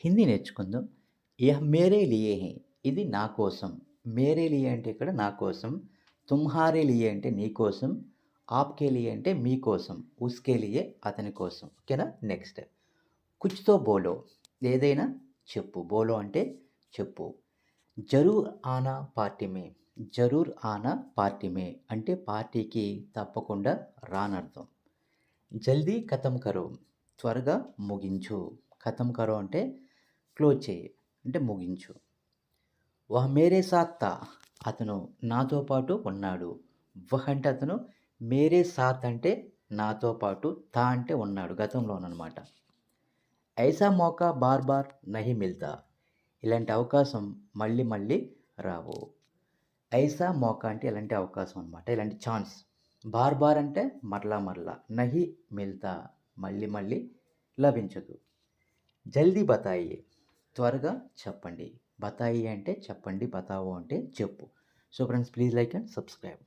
హిందీ నేర్చుకుందాం. యహ్ మేరే లియే హై. ఇది నా కోసం. మేరే లియే అంటే ఇక్కడ నా కోసం. తుమ్హారే లియే అంటే నీ కోసం. ఆప్‌కే లియే అంటే మీకోసం. ఉస్కే లియే అతని కోసం. ఓకేనా? నెక్స్ట్ కుచ్ తో బోలో ఏదైనా చెప్పు. బోలో అంటే చెప్పు. జరూర్ ఆనా పార్టీ మే. జరూర్ ఆనా పార్టీ మే అంటే పార్టీకి తప్పకుండా రానర్థం. జల్దీ ఖతం కరో త్వరగా ముగించు. ఖతం కరో అంటే క్లోజ్ చేయి అంటే ముగించు. వహ్ మేరే సాత్ తా అతను నాతో పాటు ఉన్నాడు. వహ్ అంటే అతను, మేరే సాత్ అంటే నాతో పాటు, తా అంటే ఉన్నాడు గతంలోననమాట. ఐసా మౌకా బార్ బార్ నహీ మిల్తా. ఇలాంటి అవకాశం మళ్ళీ మళ్ళీ రావు. ఐసా మౌకా అంటే ఇలాంటి అవకాశం అనమాట. ఇలాంటి ఛాన్స్. బార్ బార్ అంటే మరలా మరలా. నహీ మిల్తా మళ్ళీ మళ్ళీ లభించదు. జల్దీ బతాయియే త్వరగా చెప్పండి. బతాయి అంటే చెప్పండి. బతావో అంటే చెప్పు. So friends please like and subscribe.